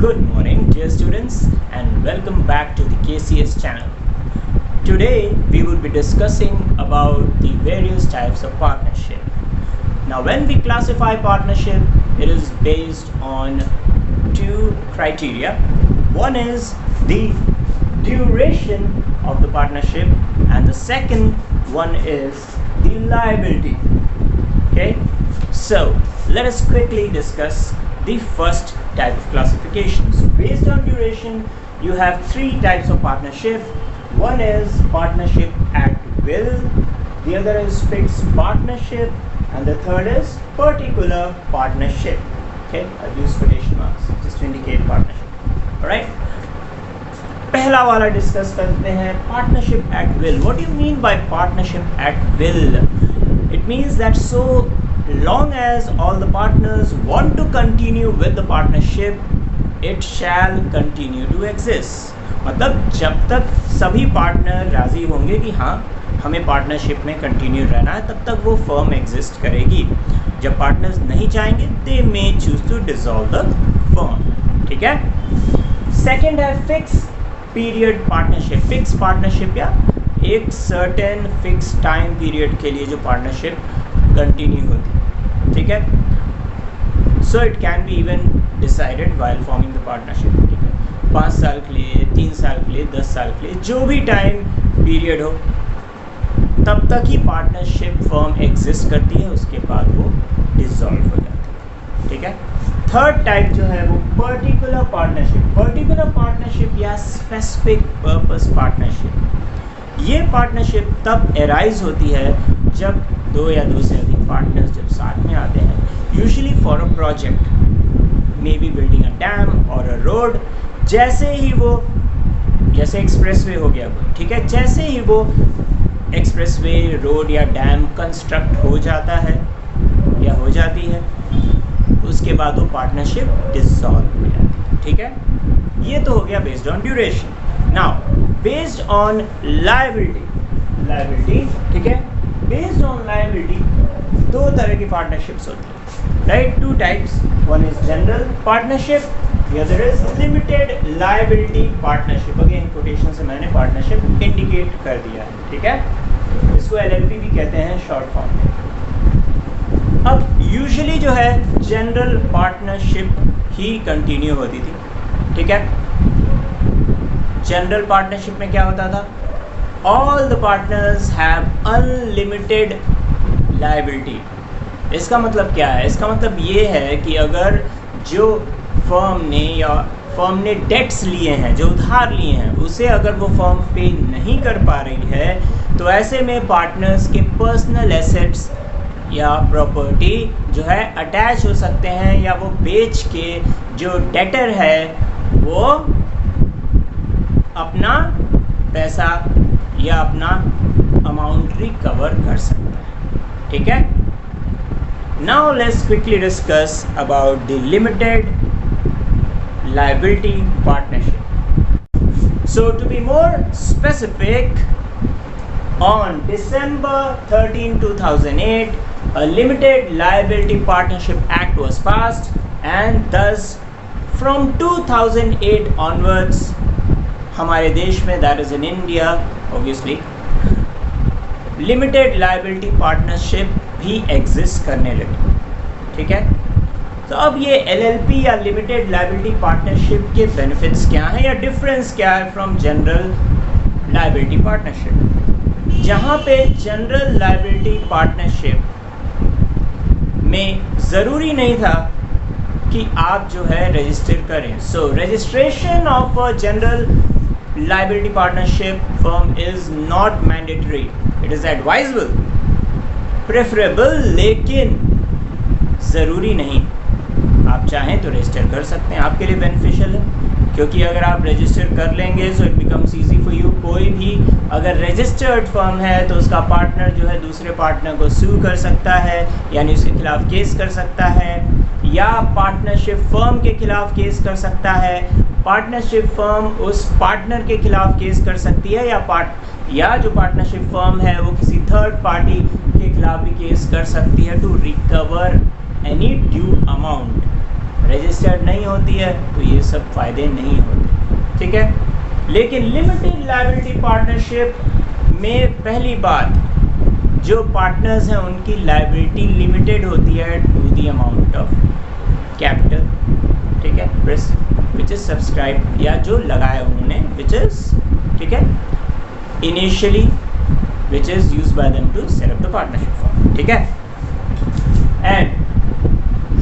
Good morning, dear students, and welcome back to the KCS channel. Today, we will be discussing about the various types of partnership. Now, when we classify partnership, it is based on two criteria. One is the duration of the partnership, and the second one is the liability. Okay, so let us quickly discuss the first type of classification. So based on duration, you have three types of partnership. One is partnership at will, the other is fixed partnership, and the third is particular partnership. Okay, I've used quotation marks just to indicate partnership. Alright, पहला वाला discuss करते हैं partnership at will. What do you mean by partnership at will? It means that so long as all the partners want to continue with the partnership, it shall continue to exist. मतलब जब तक सभी partner राजी होंगे कि हाँ हमें partnership में कंटिन्यू रहना है, तब तक वो फर्म एग्जिस्ट करेगी. जब पार्टनर्स नहीं चाहेंगे, they may choose to dissolve the firm. ठीक है. सेकेंड है fix period partnership. Fix partnership या एक सर्टेन फिक्स टाइम पीरियड के लिए जो पार्टनरशिप कंटिन्यू होती है. ठीक है. So it can be even decided while forming the partnership. ठीक है. 5 साल के लिए, 3 साल के लिए, 10 साल के लिए, जो भी टाइम पीरियड हो, तब तक ही पार्टनरशिप फर्म एग्जिस्ट करती है. उसके बाद वो डिसॉल्व हो जाती है. ठीक है. थर्ड टाइप जो है वो पर्टिकुलर पार्टनरशिप. पर्टिकुलर पार्टनरशिप या स्पेसिफिक पर्पस पार्टनरशिप. ये पार्टनरशिप तब एराइज होती है जब दो या दो से अधिक पार्टनर्स जब साथ में आते हैं, usually for a project, may be building a dam और अ रोड. जैसे ही वो, जैसे एक्सप्रेसवे हो गया, ठीक है, जैसे ही वो एक्सप्रेसवे, रोड या डैम कंस्ट्रक्ट हो जाता है या हो जाती है, उसके बाद वो पार्टनरशिप डिसॉल्व हो जाती है. ठीक है. ये तो हो गया based on duration. Now based on liability. ठीक है. बेस्ड ऑन लायबिलिटी दो तरह की पार्टनरशिप्स होती है. Right, two types. One is general partnership, the other is limited liability partnership. Again quotation से मैंने पार्टनरशिप इंडिकेट कर दिया है. ठीक है. इसको LLP भी कहते हैं शॉर्ट फॉर्म में. अब यूजुअली जो है जनरल पार्टनरशिप ही कंटिन्यू होती थी. ठीक है. जनरल पार्टनरशिप में क्या होता था? All the partners have unlimited liability. इसका मतलब क्या है? इसका मतलब ये है कि अगर जो फर्म ने डेट्स लिए हैं, जो उधार लिए हैं, उसे अगर वो फर्म पे नहीं कर पा रही है, तो ऐसे में पार्टनर्स के पर्सनल एसेट्स या प्रॉपर्टी जो है अटैच हो सकते हैं, या वो बेच के जो डेटर है वो अपना पैसा या अपना अमाउंट रिकवर कर सकता है. ठीक है. Now let's quickly discuss about the limited liability partnership. So to be more specific, on December 13, 2008, a limited liability partnership act was passed, and thus from 2008 onwards हमारे देश में, that is in India obviously, limited liability partnership भी exist करने लगी. ठीक है. तो अब ये LLP या लिमिटेड लायबिलिटी पार्टनरशिप के बेनिफिट्स क्या हैं या डिफरेंस क्या है फ्रॉम जनरल लायबिलिटी पार्टनरशिप. जहाँ पे जनरल लायबिलिटी पार्टनरशिप में ज़रूरी नहीं था कि आप जो है रजिस्टर करें. सो registration of a general liability partnership firm is not mandatory. It is advisable, preferable, लेकिन ज़रूरी नहीं. आप चाहें तो रजिस्टर कर सकते हैं, आपके लिए बेनिफिशियल है, क्योंकि अगर आप रजिस्टर कर लेंगे so it becomes easy for you. कोई भी अगर रजिस्टर्ड फर्म है तो उसका पार्टनर जो है दूसरे पार्टनर को सू कर सकता है, यानी उसके खिलाफ केस कर सकता है, या पार्टनरशिप फर्म के खिलाफ केस कर सकता है. पार्टनरशिप फर्म उस पार्टनर के खिलाफ केस कर सकती है, या जो पार्टनरशिप फर्म है वो किसी थर्ड पार्टी के खिलाफ भी केस कर सकती है to recover any due amount. Registered नहीं होती है तो ये सब फ़ायदे नहीं होते, ठीक है। लेकिन लिमिटेड लायबिलिटी पार्टनरशिप में पहली बात, जो पार्टनर्स हैं उनकी लायबिलिटी लिमिटेड होती है to the amount of capital, ठीक है, विच इज़ सब्सक्राइब या जो लगाया उन्होंने, विच इज़, ठीक है, initially which is use by them to set up the partnership form, ठीक है। एंड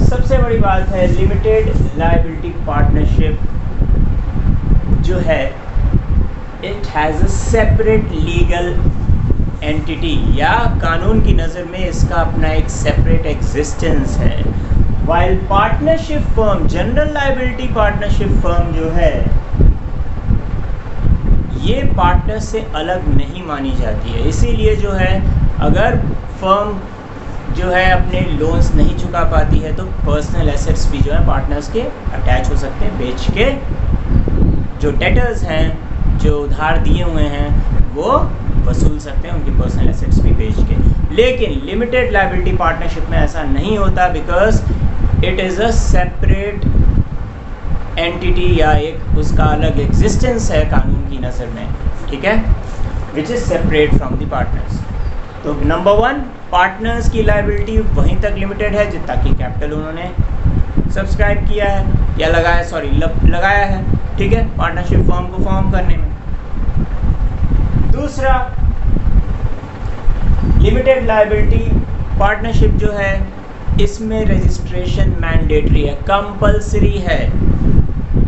सबसे बड़ी बात है, लिमिटेड लायबिलिटी पार्टनरशिप जो है it has a separate legal entity, या कानून की नज़र में इसका अपना एक सेपरेट एग्जिस्टेंस है। While partnership firm, general liability partnership firm जो है ये पार्टनर से अलग नहीं मानी जाती है। इसीलिए जो है अगर फर्म जो है अपने लोन्स नहीं चुका पाती है तो पर्सनल एसेट्स भी जो है पार्टनर्स के अटैच हो सकते हैं, बेच के जो डेटर्स हैं, जो उधार दिए हुए हैं, वो वसूल सकते हैं, उनकी पर्सनल एसेट्स भी बेच के। लेकिन लिमिटेड लायबिलिटी पार्टनरशिप में ऐसा नहीं होता, because it is a separate entity, या एक उसका अलग एग्जिस्टेंस है कानून की नज़र में, ठीक है, which is separate from the partners. तो नंबर 1, पार्टनर्स की लायबिलिटी वहीं तक लिमिटेड है जितना कि कैपिटल उन्होंने सब्सक्राइब किया है या लगाया है, ठीक है, पार्टनरशिप फर्म को फॉर्म करने में। दूसरा, लिमिटेड लायबिलिटी पार्टनरशिप जो है इसमें रजिस्ट्रेशन मैंडेटरी है, कंपलसरी है,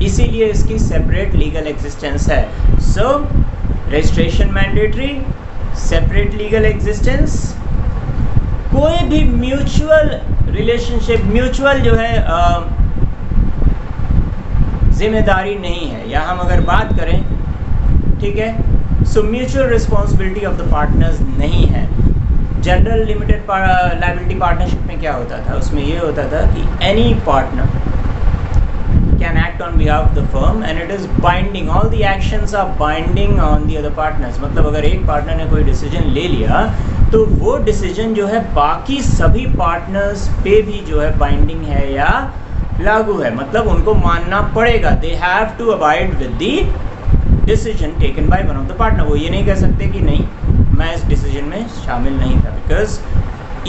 इसीलिए इसकी सेपरेट लीगल एग्जिस्टेंस है। सो registration mandatory, separate legal existence, कोई भी म्यूचुअल रिलेशनशिप, म्यूचुअल जो है जिम्मेदारी नहीं है, या हम अगर बात करें, ठीक है, so mutual responsibility of the partners नहीं है। जनरल लिमिटेड लायबिलिटी पार्टनरशिप में क्या होता था, उसमें ये होता था कि any partner can act on behalf of the firm and it is binding, all the actions are binding on the other partners। मतलब अगर एक पार्टनर ने कोई डिसीजन ले लिया तो वो डिसीजन जो है बाकी सभी पार्टनर्स पे भी जो है बाइंडिंग है या लागू है, मतलब उनको मानना पड़ेगा। They have to abide with the decision taken by one of the partner. वो ये नहीं कह सकते कि नहीं मैं इस डिसीजन में शामिल नहीं था, because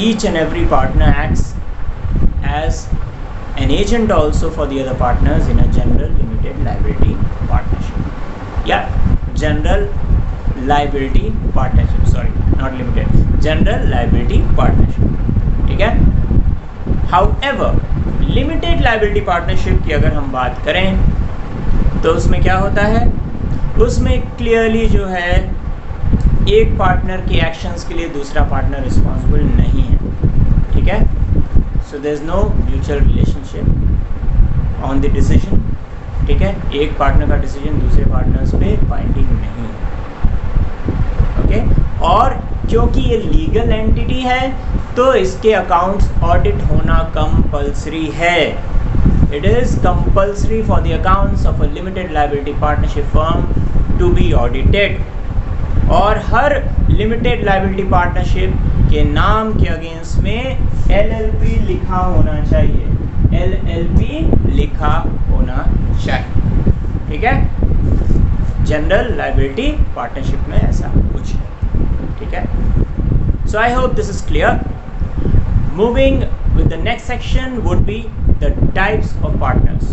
each and every partner acts as an agent also for the other partners in a general limited liability partnership, general liability partnership, not limited, general liability partnership, ठीक है। However, limited liability partnership की अगर हम बात करें तो उसमें क्या होता है, उसमें क्लियरली जो है एक पार्टनर के एक्शंस के लिए दूसरा पार्टनर रिस्पॉन्सिबल नहीं है, ठीक है। So there is no mutual relationship on the decision, ठीक है, एक पार्टनर का डिसीजन दूसरे पार्टनर्स पे बाइंडिंग नहीं है, ओके। और क्योंकि ये लीगल एंटिटी है तो इसके अकाउंट्स ऑडिट होना कंपलसरी है। It is compulsory for the accounts of a limited liability partnership firm to be audited, और हर लिमिटेड लायबिलिटी पार्टनरशिप के नाम के अगेंस्ट में LLP लिखा होना चाहिए, LLP लिखा होना चाहिए, ठीक है। जनरल लायबिलिटी पार्टनरशिप में ऐसा कुछ है, ठीक है। So I hope this is clear. Moving with the next section would be the types of partners,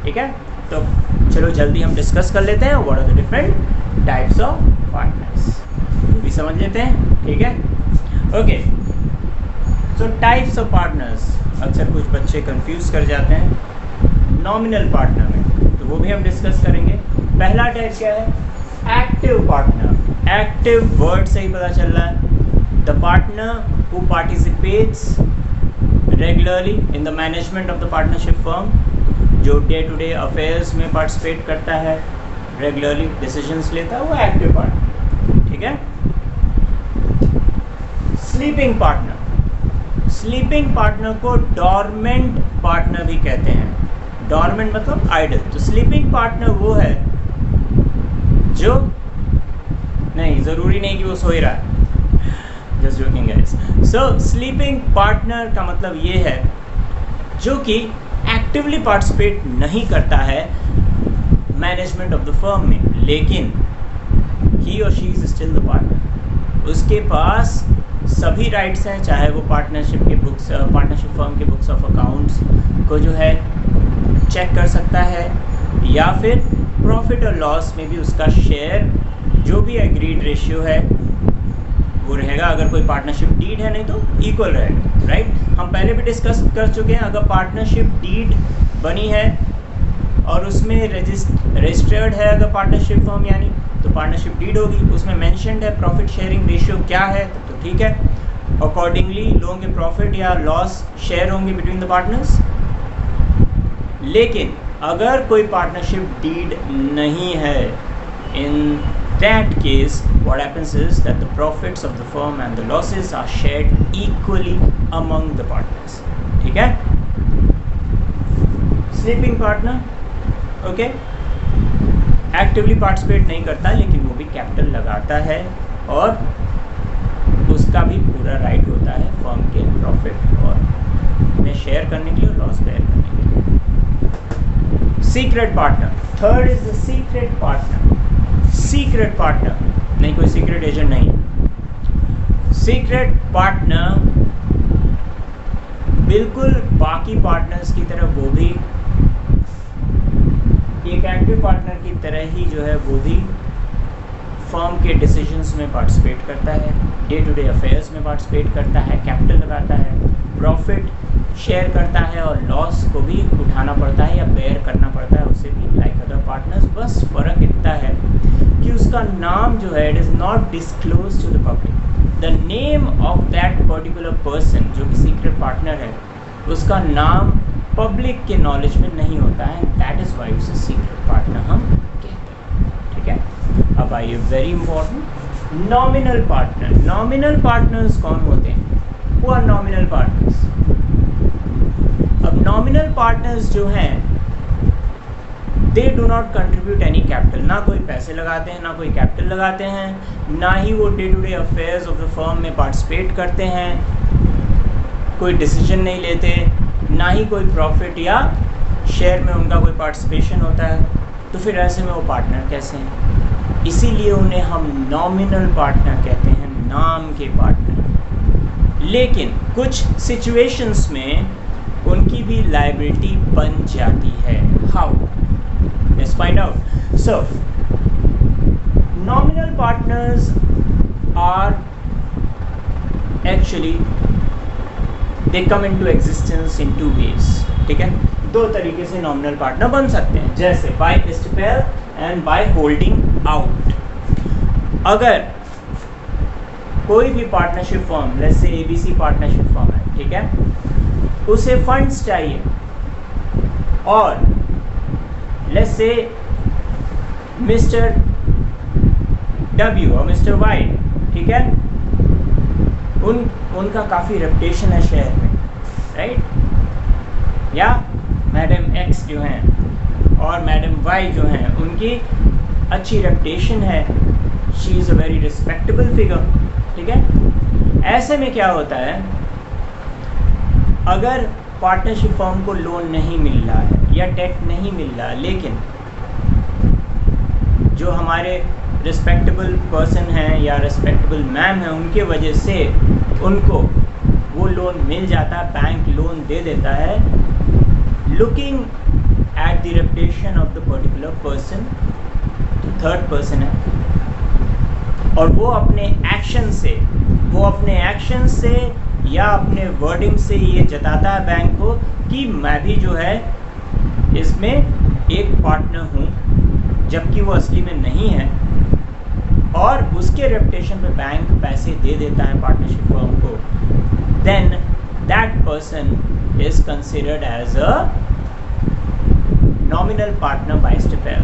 ठीक है। तो चलो जल्दी हम डिस्कस कर लेते हैं what are the different types of partners, वो भी समझ लेते हैं, ठीक है। Okay, so types of partners, अक्सर कुछ बच्चे कंफ्यूज कर जाते हैं नॉमिनल पार्टनर में, तो वो भी हम डिस्कस करेंगे। पहला टाइप क्या है, एक्टिव पार्टनर। एक्टिव वर्ड से ही पता चल रहा है, the partner who participates regularly in the management of the partnership firm, जो डे टू डे अफेयर्स में पार्टिसिपेट करता है, रेगुलरली डिसीजंस लेता है, वो एक्टिव पार्टनर, ठीक है। स्लीपिंग पार्टनर, स्लीपिंग पार्टनर को डॉर्मेंट पार्टनर भी कहते हैं। डॉर्मेंट मतलब आइडल, तो स्लीपिंग पार्टनर वो है जो नहीं, ज़रूरी नहीं कि वो सो ही रहा है, जस्ट जोकिंग गाइस। सो स्लीपिंग पार्टनर का मतलब ये है जो कि एक्टिवली पार्टिसिपेट नहीं करता है मैनेजमेंट ऑफ द फर्म में, लेकिन ही और she is still the partner. उसके पास सभी राइट्स हैं, चाहे वो पार्टनरशिप फर्म के बुक्स ऑफ अकाउंट्स को जो है चेक कर सकता है, या फिर प्रॉफिट और लॉस में भी उसका शेयर जो भी एग्रीड रेशियो है वो रहेगा। अगर कोई पार्टनरशिप डीड है नहीं तो इक्वल रहेगा, राइट। हम पहले भी डिस्कस कर चुके हैं, अगर पार्टनरशिप डीड बनी है और उसमें रजिस्टर्ड है अगर पार्टनरशिप फर्म यानी, तो पार्टनरशिप डीड होगी, उसमें मेंशन्ड है प्रॉफिट शेयरिंग रेशियो क्या है, तो ठीक है, अकॉर्डिंगली लोगों के प्रॉफिट या लॉस शेयर होंगे बिटवीन द पार्टनर्स। लेकिन अगर कोई पार्टनरशिप डीड नहीं है, इन that case what happens is that the profits of the firm and the losses are shared equally among the partners, ठीक है। Sleeping partner okay, actively participate नहीं करता लेकिन वो भी कैपिटल लगाता है और उसका भी पूरा राइट होता है फर्म के प्रॉफिट और में शेयर करने के लिए और लॉस बेयर करने के लिए। Secret partner, third is the secret partner. Secret partner नहीं, कोई सीक्रेट एजेंट नहीं। सीक्रेट पार्टनर बिल्कुल बाकी पार्टनर्स की तरह वो भी एक एक्टिव पार्टनर की तरह ही जो है वो भी फर्म के डिसीजंस में पार्टिसिपेट करता है, डे टू डे अफेयर्स में पार्टिसिपेट करता है, कैपिटल लगाता है, प्रॉफिट शेयर करता है और लॉस को भी उठाना पड़ता है या बेयर करना पड़ता है उसे भी, लाइक अदर पार्टनर्स। बस फ़र्क इतना है कि उसका नाम जो है it is not disclose to the public. The name of that particular person जो कि सीक्रेट पार्टनर है, उसका नाम पब्लिक के नॉलेज में नहीं होता है, दैट इज़ वाई उसे सीक्रेट पार्टनर हम कहते हैं, ठीक है। अब आइए very important, nominal partner. Nominal partners कौन होते हैं? वो आर नॉमिनल पार्टनर्स। अब नॉमिनल पार्टनर्स जो हैं they do not contribute any capital, ना कोई पैसे लगाते हैं ना कोई कैपिटल लगाते हैं, ना ही वो day to day affairs of the firm में पार्टिसिपेट करते हैं, कोई डिसीजन नहीं लेते, ना ही कोई प्रॉफिट या शेयर में उनका कोई पार्टिसिपेशन होता है। तो फिर ऐसे में वो पार्टनर कैसे हैं? इसीलिए उन्हें हम नॉमिनल पार्टनर कहते हैं, नाम के पार्टनर। लेकिन कुछ सिचुएशंस में उनकी भी लायबिलिटी बन जाती है। How? Let's find out. So nominal partners are actually they come into existence in two ways, ठीक है। दो तरीके से नॉमिनल पार्टनर बन सकते हैं, जैसे by estoppel and by holding out. अगर कोई भी partnership firm, let's say ABC partnership firm है, ठीक है, उसे फंड्स चाहिए और लेट्स से मिस्टर डब्ल्यू और मिस्टर वाई, ठीक है, उनका काफ़ी रेपुटेशन है शहर में, राइट, या मैडम एक्स जो हैं और मैडम वाई जो हैं उनकी अच्छी रेपुटेशन है, she is a very respectable figure, ठीक है। ऐसे में क्या होता है, अगर पार्टनरशिप फर्म को लोन नहीं मिल रहा है या डेट नहीं मिल रहा, लेकिन जो हमारे रिस्पेक्टेबल पर्सन हैं या रिस्पेक्टेबल मैम हैं उनके वजह से उनको वो लोन मिल जाता है, बैंक लोन दे देता है, looking at the reputation of the particular person, third person है, और वो अपने एक्शन से या अपने वर्डिंग से ये जताता है बैंक को कि मैं भी जो है इसमें एक पार्टनर हूँ, जबकि वो असली में नहीं है, और उसके रेपुटेशन पे बैंक पैसे दे देता है पार्टनरशिप फर्म को, then that person is considered as a nominal partner by estoppel.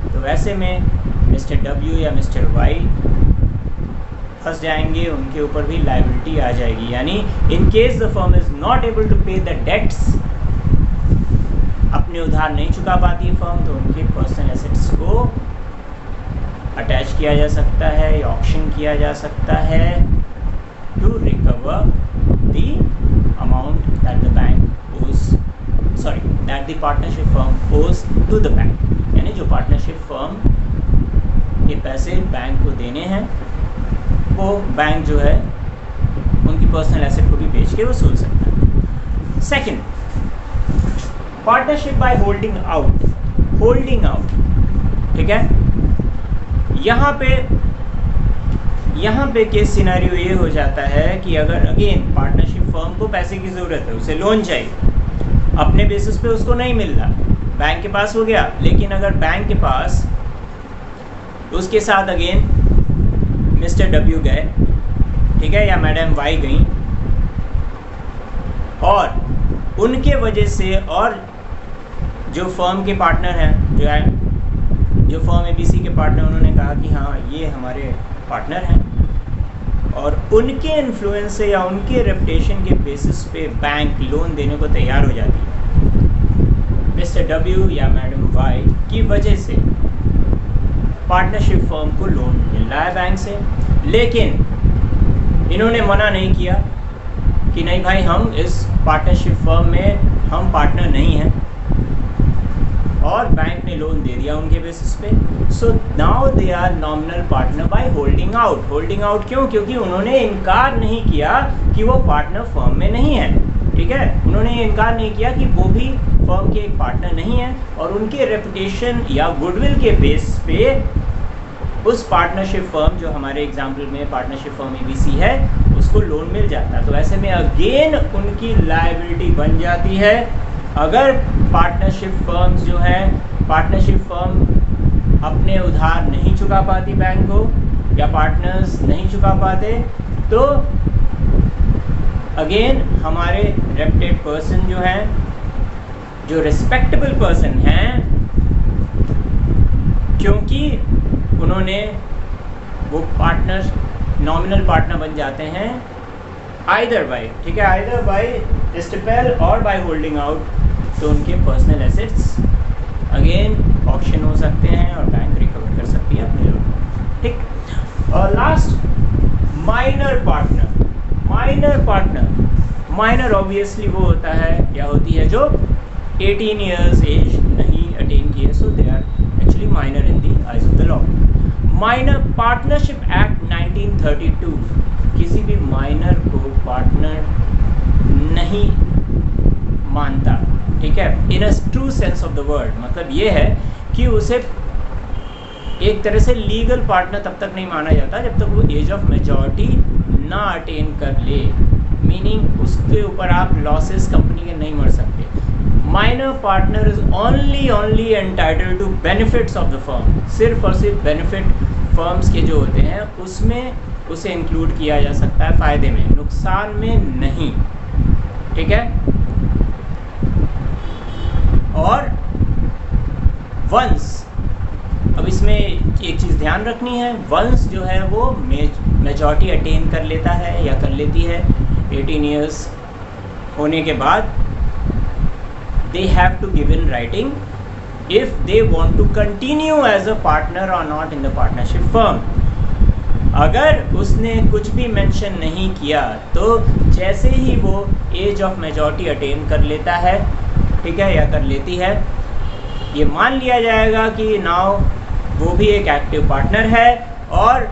तो वैसे में मिस्टर डब्ल्यू या मिस्टर वाई फंस जाएंगे, उनके ऊपर भी लायबिलिटी आ जाएगी, यानी in case the firm is not able to pay the debts, अपने उधार नहीं चुका पाती है फर्म, तो उनके पर्सनल एसेट्स को अटैच किया जा सकता है या ऑक्शन किया जा सकता है to recover the amount that the bank owes that the partnership firm owes to the bank, यानी जो पार्टनरशिप फर्म के पैसे बैंक को देने हैं वो बैंक जो है उनकी पर्सनल एसेट को भी बेच के वसूल सकता है। Second, partnership bye holding out, ठीक है। यहाँ पे केस सिनेरियो ये हो जाता है कि अगर अगेन पार्टनरशिप फर्म को पैसे की ज़रूरत है, उसे लोन चाहिए, अपने बेसिस पे उसको नहीं मिल रहा, बैंक के पास हो गया, लेकिन अगर बैंक के पास उसके साथ अगेन मिस्टर डब्ल्यू गए, ठीक है, या मैडम वाई गई, और उनके वजह से, और जो फर्म के पार्टनर हैं, जो फर्म एबीसी के पार्टनर, उन्होंने कहा कि हाँ ये हमारे पार्टनर हैं, और उनके इन्फ्लुएंस से या उनके रेपुटेशन के बेसिस पे बैंक लोन देने को तैयार हो जाती है। मिस्टर डब्ल्यू या मैडम वाई की वजह से पार्टनरशिप फर्म को लोन मिल रहा है बैंक से, लेकिन इन्होंने मना नहीं किया कि नहीं भाई, हम इस पार्टनरशिप फर्म में हम पार्टनर नहीं हैं, और बैंक ने लोन दे दिया उनके बेसिस पे। So now they are nominal partner by holding out क्यों? क्योंकि उन्होंने इनकार नहीं किया कि वो पार्टनर फर्म में नहीं है, ठीक है, उन्होंने इनकार नहीं किया कि वो भी फर्म के एक पार्टनर नहीं है, और उनके रेपुटेशन या गुडविल के बेस पे उस पार्टनरशिप फर्म, जो हमारे एग्जाम्पल में पार्टनरशिप फर्म एबीसी है, उसको लोन मिल जाता है। तो ऐसे में अगेन उनकी लायबिलिटी बन जाती है। अगर पार्टनरशिप फर्म्स जो हैं, पार्टनरशिप फर्म अपने उधार नहीं चुका पाती बैंक को, या पार्टनर्स नहीं चुका पाते, तो अगेन हमारे रेप्यूटेड पर्सन जो हैं, जो रिस्पेक्टेबल पर्सन हैं, क्योंकि उन्होंने वो पार्टनर नॉमिनल पार्टनर बन जाते हैं आइदर बाय, ठीक है, आइदर बाय एस्टिपेल और बाय होल्डिंग आउट, तो उनके पर्सनल एसेट्स अगेन ऑक्शन हो सकते हैं और बैंक रिकवर कर सकती है अपने लोन, ठीक। और लास्ट, माइनर ऑब्वियसली वो होता है या होती है जो 18 ईयर्स एज नहीं अटेन की है, so they are actually minor in the eyes of the law. Minor partnership act 1932 किसी भी माइनर को पार्टनर नहीं मानता, ठीक है, in a true sense of the word. मतलब ये है कि उसे एक तरह से लीगल पार्टनर तब तक नहीं माना जाता जब तक वो एज ऑफ मेजॉरिटी ना अटेन कर ले, मीनिंग उसके ऊपर आप लॉसेस कंपनी के नहीं मर सकते। Minor partner is only entitled to benefits of the firm, सिर्फ और सिर्फ बेनिफिट फर्म्स के जो होते हैं उसमें उसे इंक्लूड किया जा सकता है, फ़ायदे में, नुकसान में नहीं, ठीक है। और वंस, अब इसमें एक चीज़ ध्यान रखनी है, वंस जो है वो मेजॉरिटी अटेन कर लेता है या कर लेती है 18 ईयर्स होने के बाद, they have to give in writing if they want to continue as a partner or not in the partnership firm। अगर उसने कुछ भी मेंशन नहीं किया तो जैसे ही वो एज ऑफ मेजॉरिटी अटेन कर लेता है, ठीक है, या कर लेती है, ये मान लिया जाएगा कि नाउ वो भी एक एक्टिव पार्टनर है, और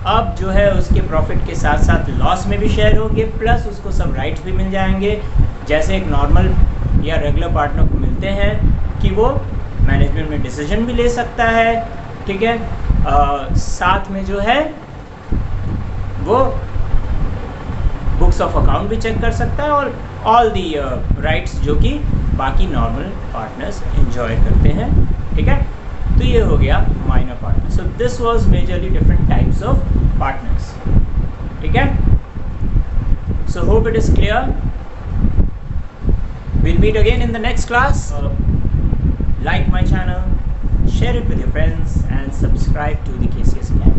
अब जो है उसके प्रॉफिट के साथ साथ लॉस में भी शेयर होंगे, प्लस उसको सब राइट्स भी मिल जाएंगे जैसे एक नॉर्मल या रेगुलर पार्टनर को मिलते हैं, कि वो मैनेजमेंट में डिसीजन भी ले सकता है, ठीक है, साथ में जो है वो बुक्स ऑफ अकाउंट भी चेक कर सकता है, और ऑल दी राइट्स जो कि बाकी नॉर्मल पार्टनर्स एंजॉय करते हैं, ठीक है। तो ये हो गया minor partner. So this was majorly different types of partners, ठीक है। So hope it is clear. We'll meet again in the next class. Like my channel, share it with your friends, and subscribe to the KCS Academy.